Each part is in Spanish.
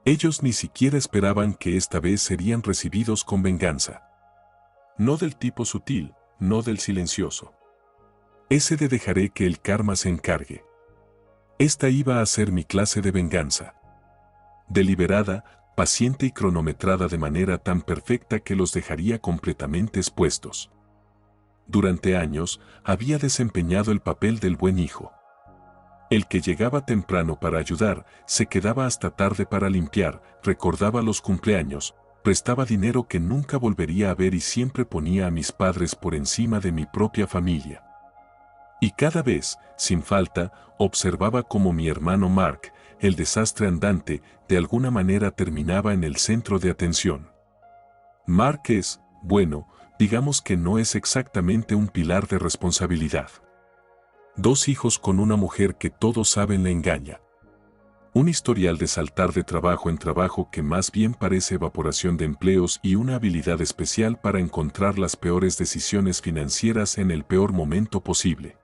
Ellos ni siquiera esperaban que esta vez serían recibidos con venganza. No del tipo sutil, no del silencioso. Ese de dejaré que el karma se encargue. Esta iba a ser mi clase de venganza. Deliberada, paciente y cronometrada de manera tan perfecta que los dejaría completamente expuestos. Durante años, había desempeñado el papel del buen hijo. El que llegaba temprano para ayudar, se quedaba hasta tarde para limpiar, recordaba los cumpleaños, prestaba dinero que nunca volvería a ver y siempre ponía a mis padres por encima de mi propia familia. Y cada vez, sin falta, observaba cómo mi hermano Mark, el desastre andante, de alguna manera terminaba en el centro de atención. Mark es, bueno, digamos que no es exactamente un pilar de responsabilidad. 2 hijos con una mujer que todos saben le engaña. Un historial de saltar de trabajo en trabajo que más bien parece evaporación de empleos y una habilidad especial para encontrar las peores decisiones financieras en el peor momento posible.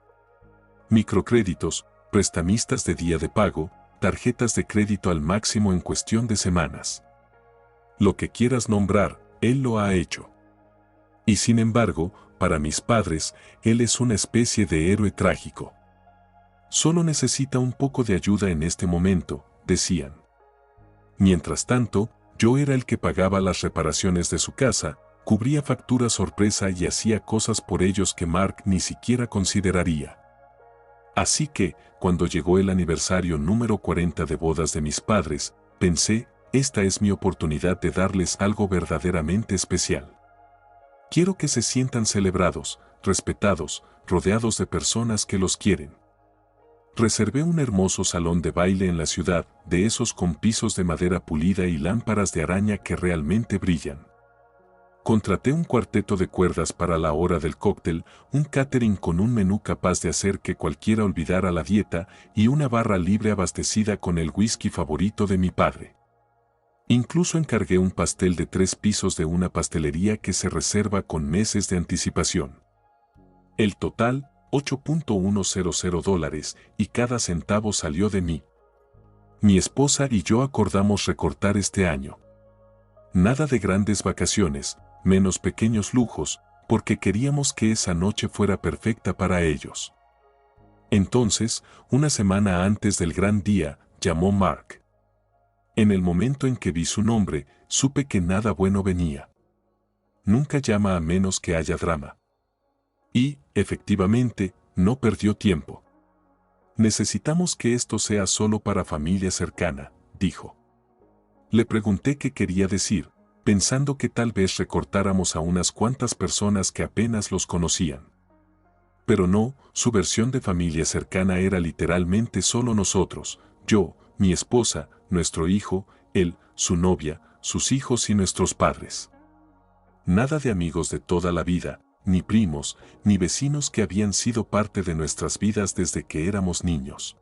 Microcréditos, prestamistas de día de pago, tarjetas de crédito al máximo en cuestión de semanas. Lo que quieras nombrar, él lo ha hecho. Y sin embargo, para mis padres, él es una especie de héroe trágico. Solo necesita un poco de ayuda en este momento, decían. Mientras tanto, yo era el que pagaba las reparaciones de su casa, cubría facturas sorpresa y hacía cosas por ellos que Mark ni siquiera consideraría. Así que, cuando llegó el aniversario número 40 de bodas de mis padres, pensé, esta es mi oportunidad de darles algo verdaderamente especial. Quiero que se sientan celebrados, respetados, rodeados de personas que los quieren. Reservé un hermoso salón de baile en la ciudad, de esos con pisos de madera pulida y lámparas de araña que realmente brillan. Contraté un cuarteto de cuerdas para la hora del cóctel, un catering con un menú capaz de hacer que cualquiera olvidara la dieta y una barra libre abastecida con el whisky favorito de mi padre. Incluso encargué un pastel de 3 pisos de una pastelería que se reserva con meses de anticipación. El total, $8.100 y cada centavo salió de mí. Mi esposa y yo acordamos recortar este año. Nada de grandes vacaciones, menos pequeños lujos, porque queríamos que esa noche fuera perfecta para ellos. Entonces, una semana antes del gran día, llamó Mark. En el momento en que vi su nombre, supe que nada bueno venía. Nunca llama a menos que haya drama. Y, efectivamente, no perdió tiempo. Necesitamos que esto sea solo para familia cercana, dijo. Le pregunté qué quería decir, pensando que tal vez recortáramos a unas cuantas personas que apenas los conocían. Pero no, su versión de familia cercana era literalmente solo nosotros, yo, mi esposa, nuestro hijo, él, su novia, sus hijos y nuestros padres. Nada de amigos de toda la vida, ni primos, ni vecinos que habían sido parte de nuestras vidas desde que éramos niños.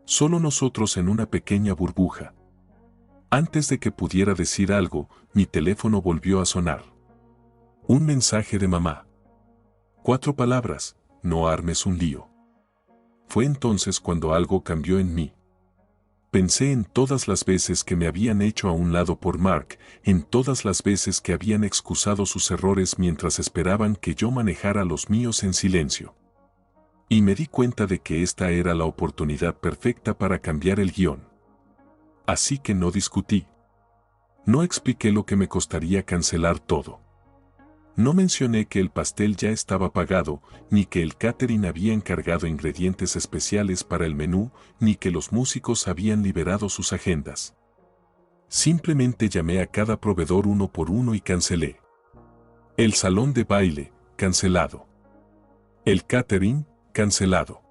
Solo nosotros en una pequeña burbuja. Antes de que pudiera decir algo, mi teléfono volvió a sonar. Un mensaje de mamá. 4 palabras, no armes un lío. Fue entonces cuando algo cambió en mí. Pensé en todas las veces que me habían hecho a un lado por Mark, en todas las veces que habían excusado sus errores mientras esperaban que yo manejara los míos en silencio. Y me di cuenta de que esta era la oportunidad perfecta para cambiar el guión. Así que no discutí. No expliqué lo que me costaría cancelar todo. No mencioné que el pastel ya estaba pagado, ni que el catering había encargado ingredientes especiales para el menú, ni que los músicos habían liberado sus agendas. Simplemente llamé a cada proveedor uno por uno y cancelé. El salón de baile, cancelado. El catering, cancelado.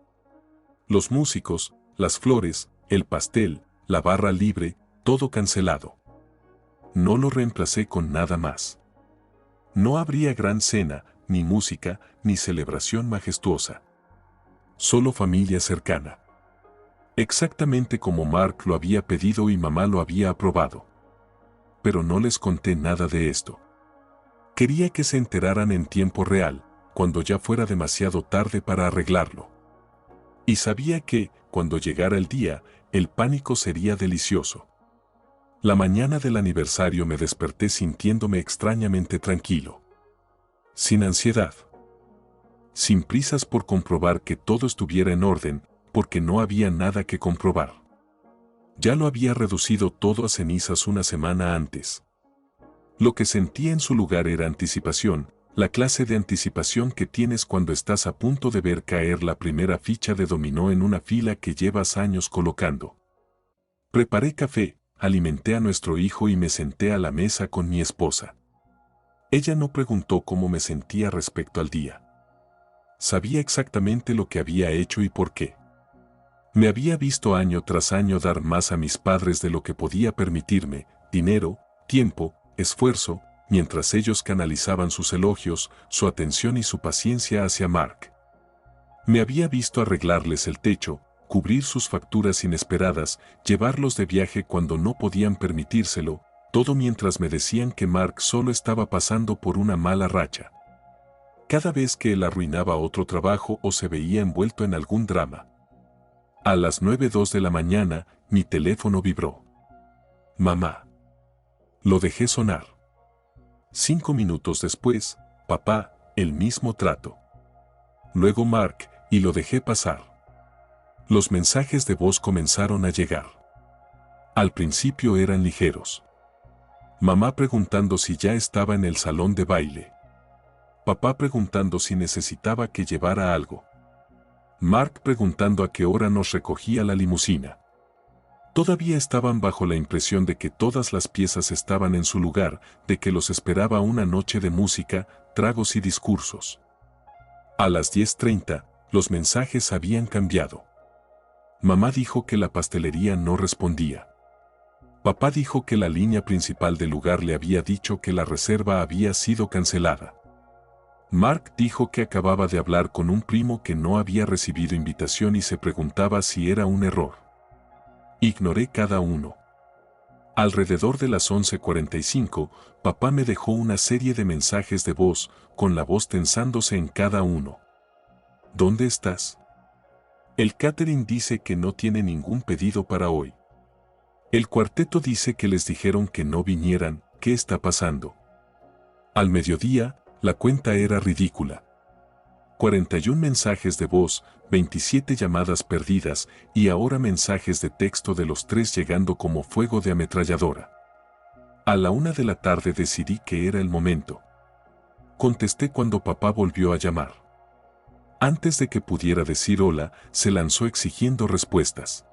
Los músicos, las flores, el pastel, la barra libre, todo cancelado. No lo reemplacé con nada más. No habría gran cena, ni música, ni celebración majestuosa. Solo familia cercana. Exactamente como Mark lo había pedido y mamá lo había aprobado. Pero no les conté nada de esto. Quería que se enteraran en tiempo real, cuando ya fuera demasiado tarde para arreglarlo. Y sabía que, cuando llegara el día, el pánico sería delicioso. La mañana del aniversario me desperté sintiéndome extrañamente tranquilo. Sin ansiedad. Sin prisas por comprobar que todo estuviera en orden, porque no había nada que comprobar. Ya lo había reducido todo a cenizas una semana antes. Lo que sentía en su lugar era anticipación, la clase de anticipación que tienes cuando estás a punto de ver caer la primera ficha de dominó en una fila que llevas años colocando. Preparé café, alimenté a nuestro hijo y me senté a la mesa con mi esposa. Ella no preguntó cómo me sentía respecto al día. Sabía exactamente lo que había hecho y por qué. Me había visto año tras año dar más a mis padres de lo que podía permitirme, dinero, tiempo, esfuerzo, mientras ellos canalizaban sus elogios, su atención y su paciencia hacia Mark. Me había visto arreglarles el techo, cubrir sus facturas inesperadas, llevarlos de viaje cuando no podían permitírselo, todo mientras me decían que Mark solo estaba pasando por una mala racha. Cada vez que él arruinaba otro trabajo o se veía envuelto en algún drama. A las 9:02 de la mañana, mi teléfono vibró. Mamá. Lo dejé sonar. 5 minutos después, papá, el mismo trato. Luego Mark, y lo dejé pasar. Los mensajes de voz comenzaron a llegar. Al principio eran ligeros. Mamá preguntando si ya estaba en el salón de baile. Papá preguntando si necesitaba que llevara algo. Mark preguntando a qué hora nos recogía la limusina. Todavía estaban bajo la impresión de que todas las piezas estaban en su lugar, de que los esperaba una noche de música, tragos y discursos. A las 10:30, los mensajes habían cambiado. Mamá dijo que la pastelería no respondía. Papá dijo que la línea principal del lugar le había dicho que la reserva había sido cancelada. Mark dijo que acababa de hablar con un primo que no había recibido invitación y se preguntaba si era un error. Ignoré cada uno. Alrededor de las 11:45, papá me dejó una serie de mensajes de voz, con la voz tensándose en cada uno. ¿Dónde estás? El catering dice que no tiene ningún pedido para hoy. El cuarteto dice que les dijeron que no vinieran, ¿qué está pasando? Al mediodía, la cuenta era ridícula. 41 mensajes de voz, 27 llamadas perdidas y ahora mensajes de texto de los tres llegando como fuego de ametralladora. A la 1 de la tarde decidí que era el momento. Contesté cuando papá volvió a llamar. Antes de que pudiera decir hola, se lanzó exigiendo respuestas.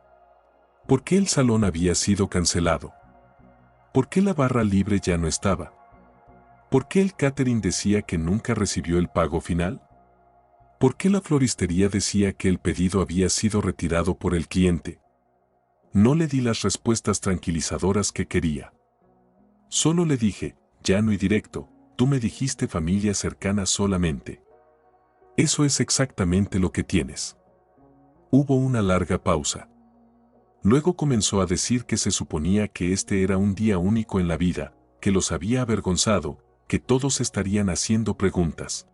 ¿Por qué el salón había sido cancelado? ¿Por qué la barra libre ya no estaba? ¿Por qué el catering decía que nunca recibió el pago final? ¿Por qué la floristería decía que el pedido había sido retirado por el cliente? No le di las respuestas tranquilizadoras que quería. Solo le dije, llano y directo, tú me dijiste familia cercana solamente. Eso es exactamente lo que tienes. Hubo una larga pausa. Luego comenzó a decir que se suponía que este era un día único en la vida, que los había avergonzado, que todos estarían haciendo preguntas.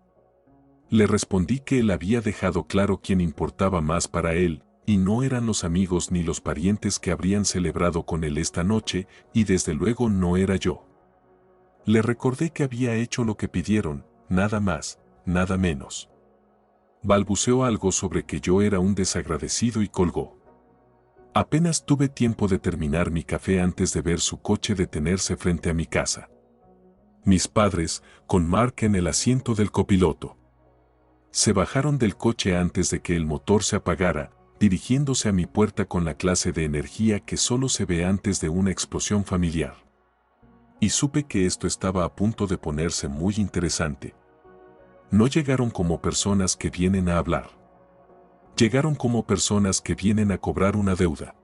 Le respondí que él había dejado claro quién importaba más para él, y no eran los amigos ni los parientes que habrían celebrado con él esta noche, y desde luego no era yo. Le recordé que había hecho lo que pidieron, nada más, nada menos. Balbuceó algo sobre que yo era un desagradecido y colgó. Apenas tuve tiempo de terminar mi café antes de ver su coche detenerse frente a mi casa. Mis padres, con Mark en el asiento del copiloto. Se bajaron del coche antes de que el motor se apagara, dirigiéndose a mi puerta con la clase de energía que solo se ve antes de una explosión familiar. Y supe que esto estaba a punto de ponerse muy interesante. No llegaron como personas que vienen a hablar. Llegaron como personas que vienen a cobrar una deuda.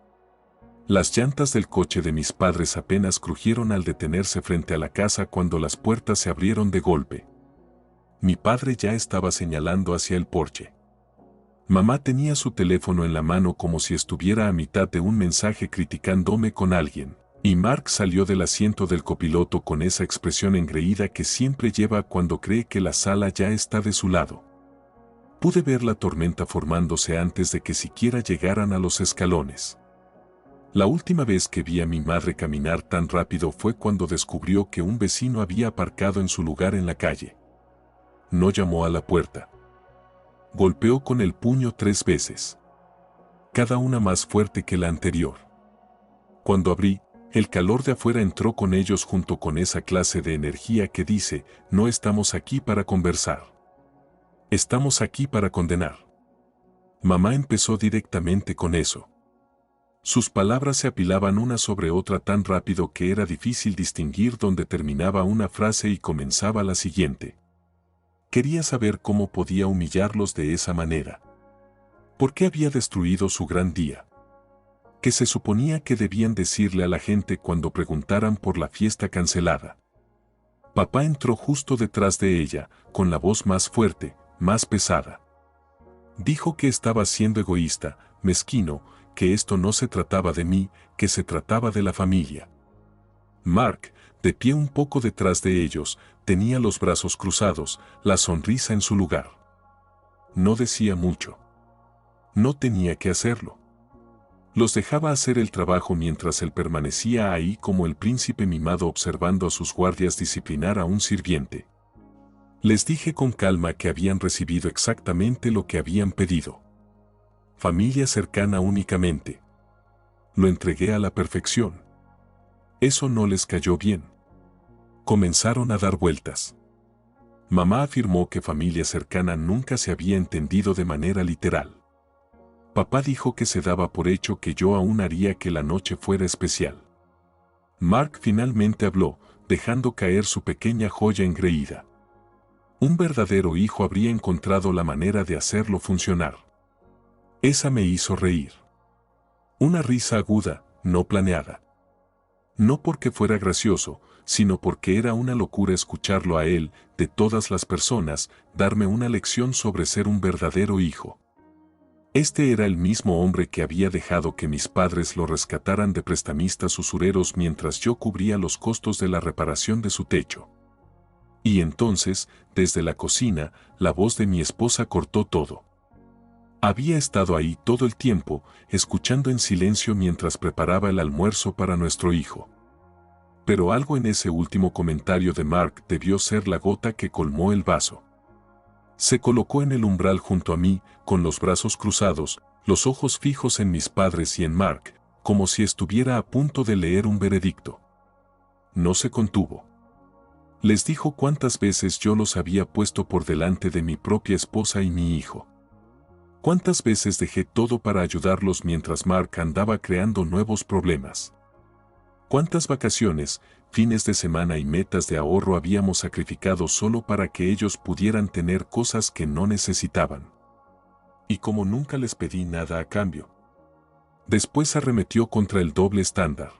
Las llantas del coche de mis padres apenas crujieron al detenerse frente a la casa cuando las puertas se abrieron de golpe. Mi padre ya estaba señalando hacia el porche. Mamá tenía su teléfono en la mano como si estuviera a mitad de un mensaje criticándome con alguien, y Mark salió del asiento del copiloto con esa expresión engreída que siempre lleva cuando cree que la sala ya está de su lado. Pude ver la tormenta formándose antes de que siquiera llegaran a los escalones. La última vez que vi a mi madre caminar tan rápido fue cuando descubrió que un vecino había aparcado en su lugar en la calle. No llamó a la puerta. Golpeó con el puño 3 veces. Cada una más fuerte que la anterior. Cuando abrí, el calor de afuera entró con ellos junto con esa clase de energía que dice, no estamos aquí para conversar. Estamos aquí para condenar. Mamá empezó directamente con eso. Sus palabras se apilaban una sobre otra tan rápido que era difícil distinguir dónde terminaba una frase y comenzaba la siguiente. Quería saber cómo podía humillarlos de esa manera. ¿Por qué había destruido su gran día? ¿Qué se suponía que debían decirle a la gente cuando preguntaran por la fiesta cancelada? Papá entró justo detrás de ella, con la voz más fuerte, más pesada. Dijo que estaba siendo egoísta, mezquino, que esto no se trataba de mí, que se trataba de la familia. Mark, de pie un poco detrás de ellos, tenía los brazos cruzados, la sonrisa en su lugar. No decía mucho. No tenía que hacerlo. Los dejaba hacer el trabajo mientras él permanecía ahí como el príncipe mimado observando a sus guardias disciplinar a un sirviente. Les dije con calma que habían recibido exactamente lo que habían pedido. Familia cercana únicamente. Lo entregué a la perfección. Eso no les cayó bien. Comenzaron a dar vueltas. Mamá afirmó que familia cercana nunca se había entendido de manera literal. Papá dijo que se daba por hecho que yo aún haría que la noche fuera especial. Mark finalmente habló, dejando caer su pequeña joya engreída. Un verdadero hijo habría encontrado la manera de hacerlo funcionar. Esa me hizo reír. Una risa aguda, no planeada. No porque fuera gracioso, sino porque era una locura escucharlo a él, de todas las personas, darme una lección sobre ser un verdadero hijo. Este era el mismo hombre que había dejado que mis padres lo rescataran de prestamistas usureros mientras yo cubría los costos de la reparación de su techo. Y entonces, desde la cocina, la voz de mi esposa cortó todo. Había estado ahí todo el tiempo, escuchando en silencio mientras preparaba el almuerzo para nuestro hijo. Pero algo en ese último comentario de Mark debió ser la gota que colmó el vaso. Se colocó en el umbral junto a mí, con los brazos cruzados, los ojos fijos en mis padres y en Mark, como si estuviera a punto de leer un veredicto. No se contuvo. Les dijo cuántas veces yo los había puesto por delante de mi propia esposa y mi hijo. Cuántas veces dejé todo para ayudarlos mientras Mark andaba creando nuevos problemas. Cuántas vacaciones, fines de semana y metas de ahorro habíamos sacrificado solo para que ellos pudieran tener cosas que no necesitaban. Y como nunca les pedí nada a cambio. Después arremetió contra el doble estándar.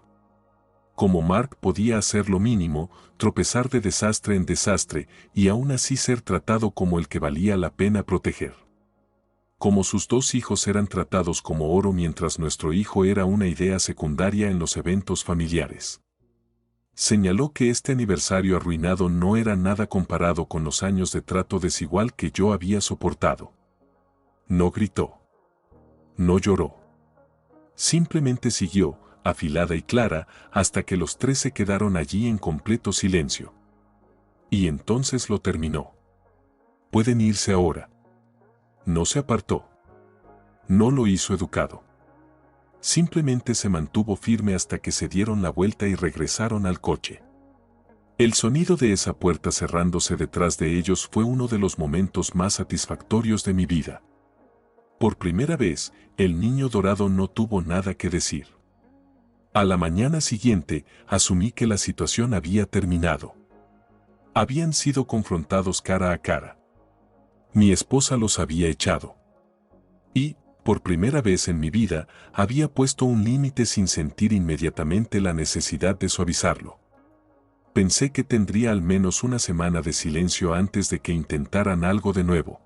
Como Mark podía hacer lo mínimo, tropezar de desastre en desastre y aún así ser tratado como el que valía la pena proteger. Como sus 2 hijos eran tratados como oro mientras nuestro hijo era una idea secundaria en los eventos familiares. Señaló que este aniversario arruinado no era nada comparado con los años de trato desigual que yo había soportado. No gritó. No lloró. Simplemente siguió, afilada y clara, hasta que los 3 se quedaron allí en completo silencio. Y entonces lo terminó. Pueden irse ahora. No se apartó. No lo hizo educado. Simplemente se mantuvo firme hasta que se dieron la vuelta y regresaron al coche. El sonido de esa puerta cerrándose detrás de ellos fue uno de los momentos más satisfactorios de mi vida. Por primera vez, el niño dorado no tuvo nada que decir. A la mañana siguiente, asumí que la situación había terminado. Habían sido confrontados cara a cara. Mi esposa los había echado. Y, por primera vez en mi vida, había puesto un límite sin sentir inmediatamente la necesidad de suavizarlo. Pensé que tendría al menos una semana de silencio antes de que intentaran algo de nuevo.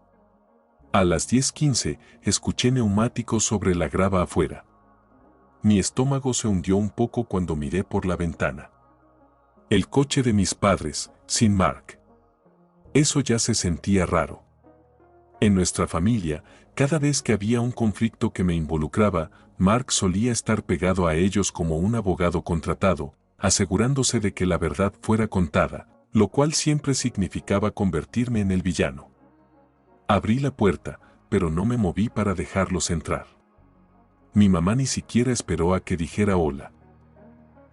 A las 10:15, escuché neumáticos sobre la grava afuera. Mi estómago se hundió un poco cuando miré por la ventana. El coche de mis padres, sin Mark. Eso ya se sentía raro. En nuestra familia, cada vez que había un conflicto que me involucraba, Mark solía estar pegado a ellos como un abogado contratado, asegurándose de que la verdad fuera contada, lo cual siempre significaba convertirme en el villano. Abrí la puerta, pero no me moví para dejarlos entrar. Mi mamá ni siquiera esperó a que dijera hola.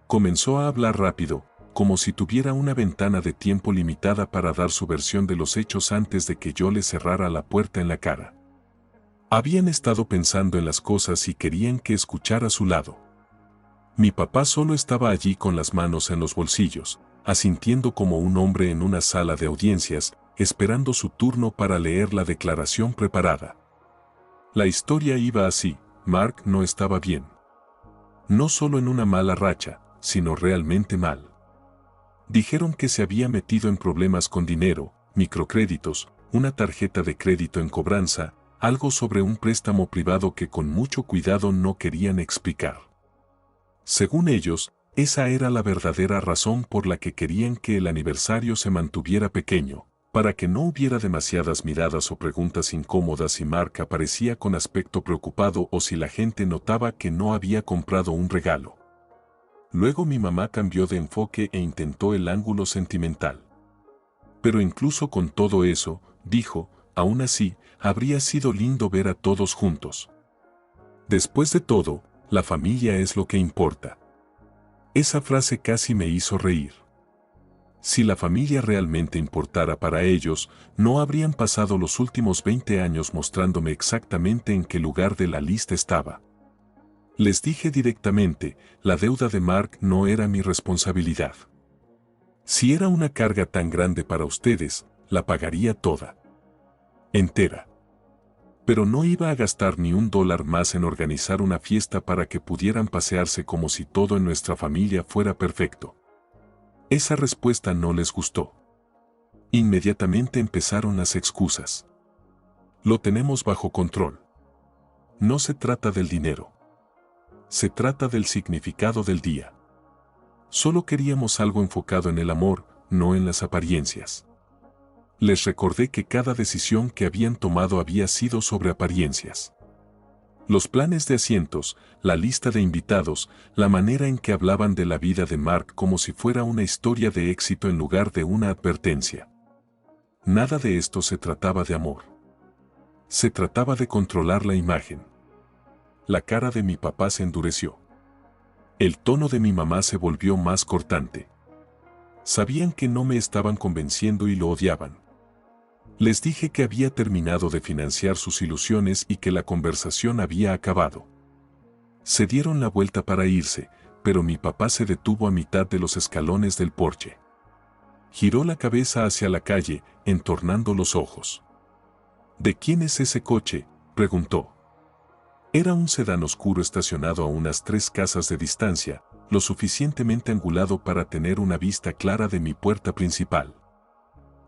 Comenzó a hablar rápido, como si tuviera una ventana de tiempo limitada para dar su versión de los hechos antes de que yo le cerrara la puerta en la cara. Habían estado pensando en las cosas y querían que escuchara a su lado. Mi papá solo estaba allí con las manos en los bolsillos, asintiendo como un hombre en una sala de audiencias, esperando su turno para leer la declaración preparada. La historia iba así: Mark no estaba bien. No solo en una mala racha, sino realmente mal. Dijeron que se había metido en problemas con dinero, microcréditos, una tarjeta de crédito en cobranza, algo sobre un préstamo privado que con mucho cuidado no querían explicar. Según ellos, esa era la verdadera razón por la que querían que el aniversario se mantuviera pequeño, para que no hubiera demasiadas miradas o preguntas incómodas si Mark aparecía con aspecto preocupado o si la gente notaba que no había comprado un regalo. Luego mi mamá cambió de enfoque e intentó el ángulo sentimental. Pero incluso con todo eso, dijo, aún así, habría sido lindo ver a todos juntos. Después de todo, la familia es lo que importa. Esa frase casi me hizo reír. Si la familia realmente importara para ellos, no habrían pasado los últimos 20 años mostrándome exactamente en qué lugar de la lista estaba. Les dije directamente, la deuda de Mark no era mi responsabilidad. Si era una carga tan grande para ustedes, la pagaría toda. Entera. Pero no iba a gastar ni $1 más en organizar una fiesta para que pudieran pasearse como si todo en nuestra familia fuera perfecto. Esa respuesta no les gustó. Inmediatamente empezaron las excusas. Lo tenemos bajo control. No se trata del dinero. Se trata del significado del día. Solo queríamos algo enfocado en el amor, no en las apariencias. Les recordé que cada decisión que habían tomado había sido sobre apariencias. Los planes de asientos, la lista de invitados, la manera en que hablaban de la vida de Mark como si fuera una historia de éxito en lugar de una advertencia. Nada de esto se trataba de amor. Se trataba de controlar la imagen. La cara de mi papá se endureció. El tono de mi mamá se volvió más cortante. Sabían que no me estaban convenciendo y lo odiaban. Les dije que había terminado de financiar sus ilusiones y que la conversación había acabado. Se dieron la vuelta para irse, pero mi papá se detuvo a mitad de los escalones del porche. Giró la cabeza hacia la calle, entornando los ojos. ¿De quién es ese coche?, preguntó. Era un sedán oscuro estacionado a unas 3 casas de distancia, lo suficientemente angulado para tener una vista clara de mi puerta principal.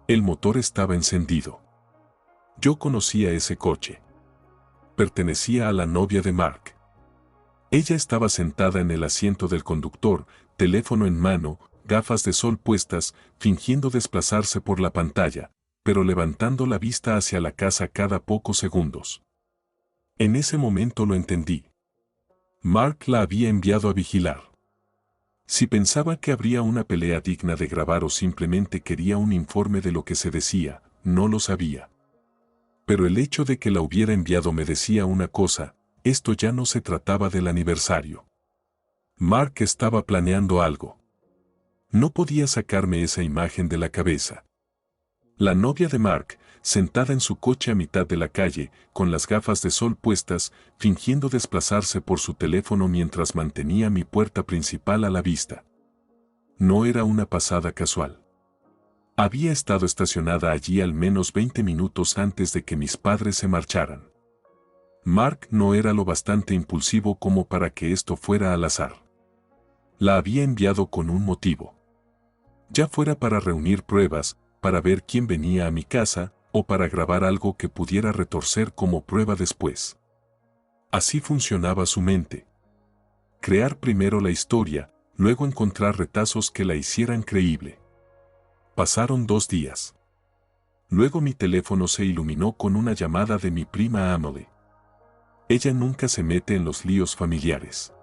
El motor estaba encendido. Yo conocía ese coche. Pertenecía a la novia de Mark. Ella estaba sentada en el asiento del conductor, teléfono en mano, gafas de sol puestas, fingiendo desplazarse por la pantalla, pero levantando la vista hacia la casa cada pocos segundos. En ese momento lo entendí. Mark la había enviado a vigilar. Si pensaba que habría una pelea digna de grabar o simplemente quería un informe de lo que se decía, no lo sabía. Pero el hecho de que la hubiera enviado me decía una cosa: esto ya no se trataba del aniversario. Mark estaba planeando algo. No podía sacarme esa imagen de la cabeza. La novia de Mark, sentada en su coche a mitad de la calle, con las gafas de sol puestas, fingiendo desplazarse por su teléfono mientras mantenía mi puerta principal a la vista. No era una pasada casual. Había estado estacionada allí al menos 20 minutos antes de que mis padres se marcharan. Mark no era lo bastante impulsivo como para que esto fuera al azar. La había enviado con un motivo. Ya fuera para reunir pruebas, para ver quién venía a mi casa, o para grabar algo que pudiera retorcer como prueba después. Así funcionaba su mente. Crear primero la historia, luego encontrar retazos que la hicieran creíble. Pasaron 2 días. Luego mi teléfono se iluminó con una llamada de mi prima Emily. Ella nunca se mete en los líos familiares.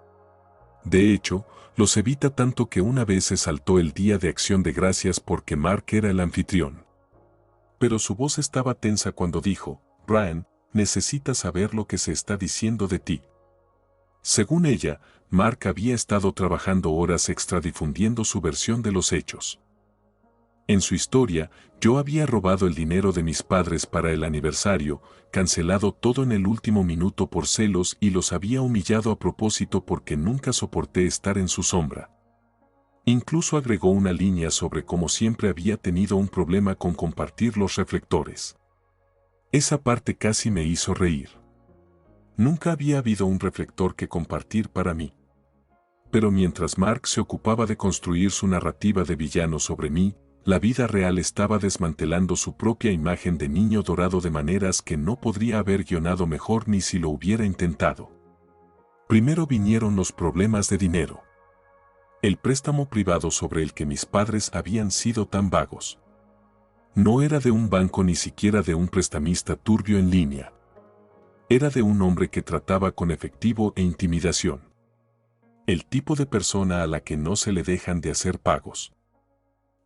De hecho, los evita tanto que una vez se saltó el Día de Acción de Gracias porque Mark era el anfitrión. Pero su voz estaba tensa cuando dijo, Brian, necesitas saber lo que se está diciendo de ti. Según ella, Mark había estado trabajando horas extra difundiendo su versión de los hechos. En su historia, yo había robado el dinero de mis padres para el aniversario, cancelado todo en el último minuto por celos y los había humillado a propósito porque nunca soporté estar en su sombra. Incluso agregó una línea sobre cómo siempre había tenido un problema con compartir los reflectores. Esa parte casi me hizo reír. Nunca había habido un reflector que compartir para mí. Pero mientras Mark se ocupaba de construir su narrativa de villano sobre mí, la vida real estaba desmantelando su propia imagen de niño dorado de maneras que no podría haber guionado mejor ni si lo hubiera intentado. Primero vinieron los problemas de dinero. El préstamo privado sobre el que mis padres habían sido tan vagos. No era de un banco ni siquiera de un prestamista turbio en línea. Era de un hombre que trataba con efectivo e intimidación. El tipo de persona a la que no se le dejan de hacer pagos.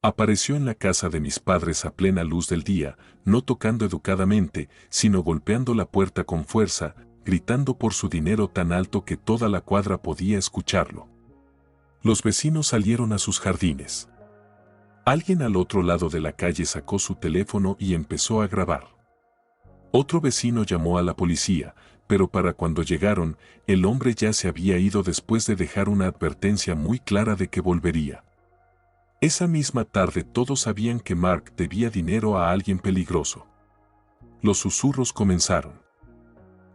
Apareció en la casa de mis padres a plena luz del día, no tocando educadamente, sino golpeando la puerta con fuerza, gritando por su dinero tan alto que toda la cuadra podía escucharlo. Los vecinos salieron a sus jardines. Alguien al otro lado de la calle sacó su teléfono y empezó a grabar. Otro vecino llamó a la policía, pero para cuando llegaron, el hombre ya se había ido después de dejar una advertencia muy clara de que volvería. Esa misma tarde todos sabían que Mark debía dinero a alguien peligroso. Los susurros comenzaron.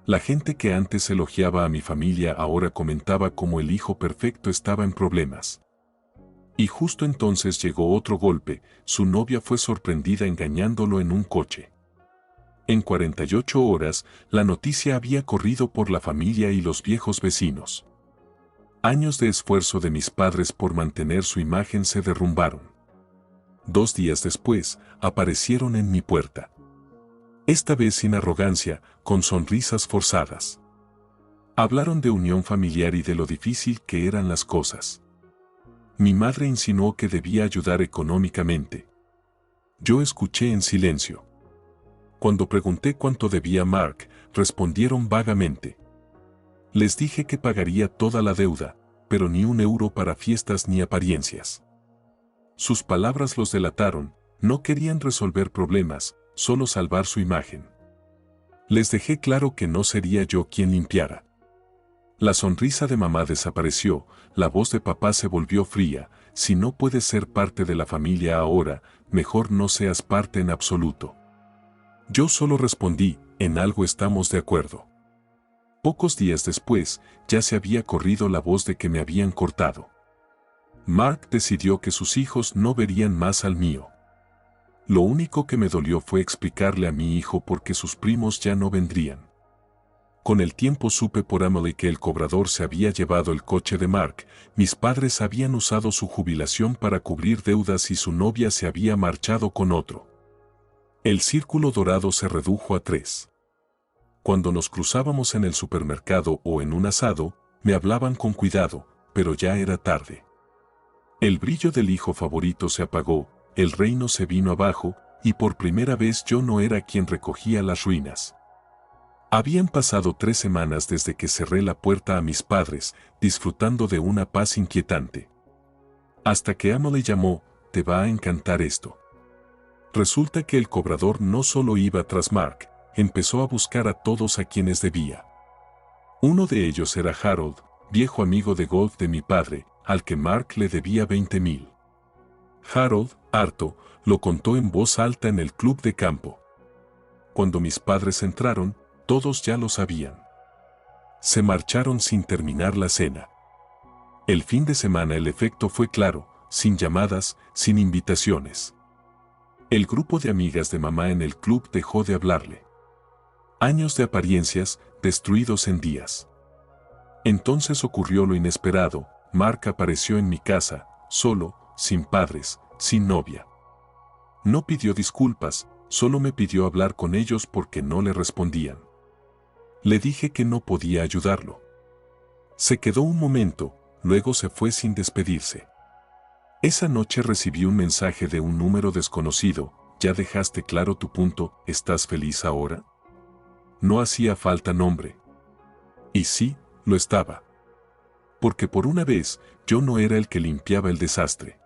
La gente que antes elogiaba a mi familia ahora comentaba cómo el hijo perfecto estaba en problemas. Y justo entonces llegó otro golpe, su novia fue sorprendida engañándolo en un coche. En 48 horas, la noticia había corrido por la familia y los viejos vecinos. Años de esfuerzo de mis padres por mantener su imagen se derrumbaron. 2 días después, aparecieron en mi puerta. Esta vez sin arrogancia, con sonrisas forzadas. Hablaron de unión familiar y de lo difícil que eran las cosas. Mi madre insinuó que debía ayudar económicamente. Yo escuché en silencio. Cuando pregunté cuánto debía Mark, respondieron vagamente. Les dije que pagaría toda la deuda, pero ni un euro para fiestas ni apariencias. Sus palabras los delataron, no querían resolver problemas, solo salvar su imagen. Les dejé claro que no sería yo quien limpiara. La sonrisa de mamá desapareció, la voz de papá se volvió fría, si no puedes ser parte de la familia ahora, mejor no seas parte en absoluto. Yo solo respondí, en algo estamos de acuerdo. Pocos días después, ya se había corrido la voz de que me habían cortado. Mark decidió que sus hijos no verían más al mío. Lo único que me dolió fue explicarle a mi hijo por qué sus primos ya no vendrían. Con el tiempo supe por Emily que el cobrador se había llevado el coche de Mark, mis padres habían usado su jubilación para cubrir deudas y su novia se había marchado con otro. El círculo dorado se redujo a 3. Cuando nos cruzábamos en el supermercado o en un asado, me hablaban con cuidado, pero ya era tarde. El brillo del hijo favorito se apagó, el reino se vino abajo, y por primera vez yo no era quien recogía las ruinas. Habían pasado 3 semanas desde que cerré la puerta a mis padres, disfrutando de una paz inquietante. Hasta que Emily llamó, «Te va a encantar esto». Resulta que el cobrador no solo iba tras Mark, empezó a buscar a todos a quienes debía. Uno de ellos era Harold, viejo amigo de golf de mi padre, al que Mark le debía 20,000. Harold, harto, lo contó en voz alta en el club de campo. Cuando mis padres entraron, todos ya lo sabían. Se marcharon sin terminar la cena. El fin de semana el efecto fue claro, sin llamadas, sin invitaciones. El grupo de amigas de mamá en el club dejó de hablarle. Años de apariencias, destruidos en días. Entonces ocurrió lo inesperado, Mark apareció en mi casa, solo, sin padres, sin novia. No pidió disculpas, solo me pidió hablar con ellos porque no le respondían. Le dije que no podía ayudarlo. Se quedó un momento, luego se fue sin despedirse. Esa noche recibí un mensaje de un número desconocido. ¿Ya dejaste claro tu punto? ¿Estás feliz ahora? No hacía falta nombre. Y sí, lo estaba. Porque por una vez, yo no era el que limpiaba el desastre.